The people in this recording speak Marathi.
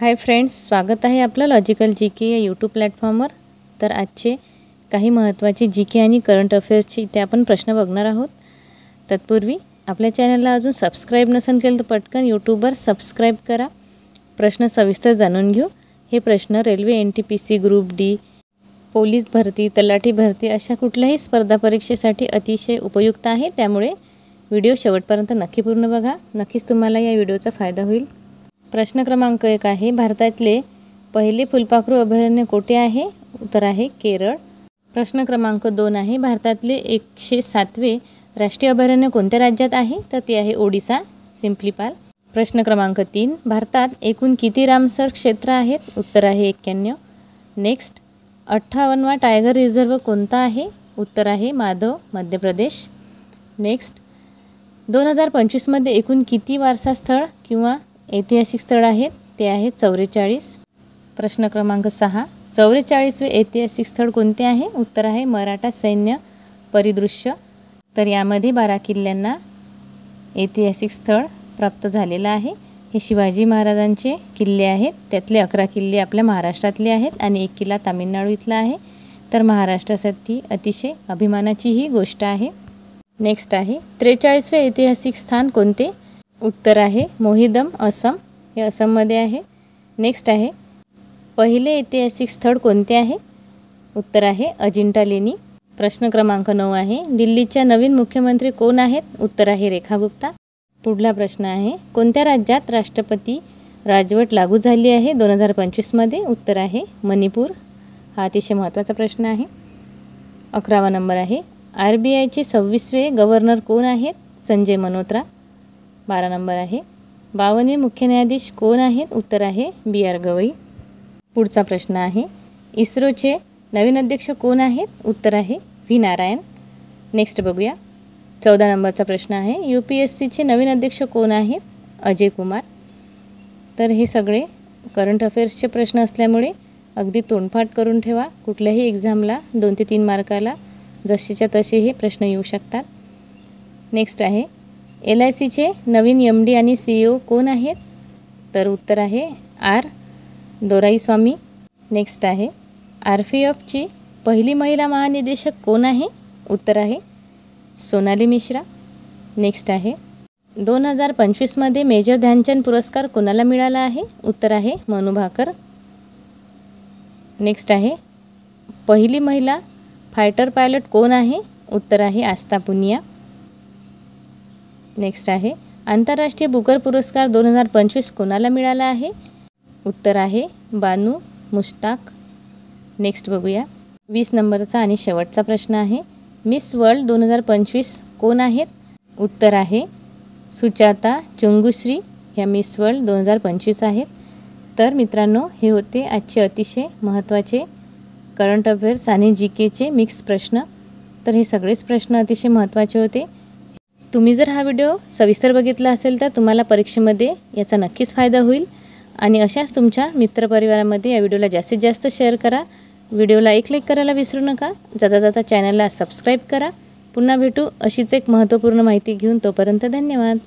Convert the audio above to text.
हाय फ्रेंड्स, स्वागत आहे आपलं लॉजिकल जीके या यूट्यूब प्लॅटफॉर्मवर। तर आजचे काही महत्त्वाचे जीके आणि करंट अफेअर्सचे इथे आपण प्रश्न बघणार आहोत। तत्पूर्वी आपल्या चॅनलला अजून सबस्क्राईब नसेल केलं तर पटकन यूट्यूबवर सबस्क्राईब करा। प्रश्न सविस्तर जाणून घेऊ। हे प्रश्न railway, NTPC, group D, police भरती, तलाठी भरती अशा कुठल्याही स्पर्धा परीक्षेसाठी अतिशय उपयुक्त आहे। त्यामुळे व्हिडिओ शेवटपर्यंत नक्की पूर्ण बघा। नक्कीच तुम्हाला या व्हिडिओचा फायदा होईल। प्रश्न क्रमांक 1 आहे, भारतातले पहिले फुलपाखरू अभयारण्य कोठे आहे? उत्तर आहे केरळ। प्रश्न क्रमांक 2 आहे, भारतातले 107वे राष्ट्रीय अभयारण्य कोणत्या राज्यात आहे? तर ते आहे ओडिसा, सिम्प्लिपाल। प्रश्न क्रमांक 3, भारतात एकूण किती रामसर क्षेत्र आहेत? उत्तर आहे 91। नेक्स्ट, 58वा टायगर रिझर्व कोणता आहे? उत्तर आहे माधव, मध्य प्रदेश। नेक्स्ट, 2025 मध्ये एकूण किती वारसा स्थळ किंवा ऐतिहासिक स्थळ आहेत? ते आहेत 44। प्रश्न क्रमांक 6, 44वे ऐतिहासिक स्थळ कोणते आहे? उत्तर आहे मराठा सैन्य परिदृश्य। तर यामध्ये 12 किल्ल्यांना ऐतिहासिक स्थळ प्राप्त झालेलं आहे। हे शिवाजी महाराजांचे किल्ले आहेत। त्यातले 11 किल्ले आपल्या महाराष्ट्रातले आहेत आणि 1 किल्ला तामिळनाडू इथला आहे। तर महाराष्ट्रासाठी अतिशय अभिमानाची ही गोष्ट आहे। नेक्स्ट आहे, 43वे ऐतिहासिक स्थान कोणते? उत्तर आहे मोहिदम, असम। हे असममध्ये आहे। नेक्स्ट आहे, पहिले ऐतिहासिक स्थळ कोणते आहे? उत्तर आहे अजिंठा लेणी। प्रश्न क्रमांक 9 आहे, दिल्लीच्या नवीन मुख्यमंत्री कोण आहेत? उत्तर आहे रेखा गुप्ता। पुढला प्रश्न आहे, कोणत्या राज्यात राष्ट्रपती राजवट लागू झाली आहे 2025 मध्ये? उत्तर आहे मणिपूर। हा अतिशय महत्त्वाचा प्रश्न आहे। 11वा नंबर आहे, RBIचे 26वे गव्हर्नर कोण आहेत? संजय मल्होत्रा। 12 नंबर आहे, 52वे मुख्य न्यायाधीश कोण आहेत? उत्तर आहे BR गवई। पुढचा प्रश्न आहे, इस्रोचे नवीन अध्यक्ष कोण आहेत? उत्तर आहे व्ही नारायण। नेक्स्ट बघूया, 14 नंबरचा प्रश्न आहे, UPSCचे नवीन अध्यक्ष कोण आहेत? अजय कुमार। तर हे सगळे करंट अफेअर्सचे प्रश्न असल्यामुळे अगदी तोंडपाठ करून ठेवा। कुठल्याही एक्झामला 2 ते 3 मार्काला जसेच्या तसे हे प्रश्न येऊ शकतात। नेक्स्ट आहे, LICचे नवीन MD आणि CEO कोण आहेत? तर उत्तर आहे आर दोराईस्वामी। नेक्स्ट आहे, RPFची पहिली महिला महानिदेशक कोण आहे? उत्तर आहे सोनाली मिश्रा। नेक्स्ट आहे, 2025 मध्ये मेजर ध्यानचंद पुरस्कार कोणाला मिळाला आहे? उत्तर आहे मनू भाकर। नेक्स्ट आहे, पहिली महिला फायटर पायलट कोण आहे? उत्तर आहे आस्था पुनिया। नेक्स्ट आहे, आंतरराष्ट्रीय बुकर पुरस्कार 2025 कोणाला मिळाला आहे? उत्तर आहे बानू मुश्ताक। नेक्स्ट बघूया, 20 नंबरचा आणि शेवटचा प्रश्न आहे, मिस वर्ल्ड 2025 कोण आहेत? उत्तर आहे सुचाता चुंगुश्री। ह्या मिस वर्ल्ड 2025 आहेत। तर मित्रांनो, हे होते आजचे अतिशय महत्त्वाचे करंट अफेअर्स आणि जीकेचे मिक्स प्रश्न। तर हे सगळेच प्रश्न अतिशय महत्त्वाचे होते। तुम्ही जर हा व्हिडिओ सविस्तर बघितला असेल तर तुम्हाला परीक्षेमध्ये याचा नक्कीच फायदा होईल। आणि अशाच तुमच्या मित्रपरिवारामध्ये या व्हिडिओला जास्तीत जास्त शेअर करा। व्हिडिओला एक लाईक करायला विसरू नका। जाता जाता चॅनलला सबस्क्राईब करा। पुन्हा भेटू अशीच एक महत्त्वपूर्ण माहिती घेऊन। तोपर्यंत धन्यवाद।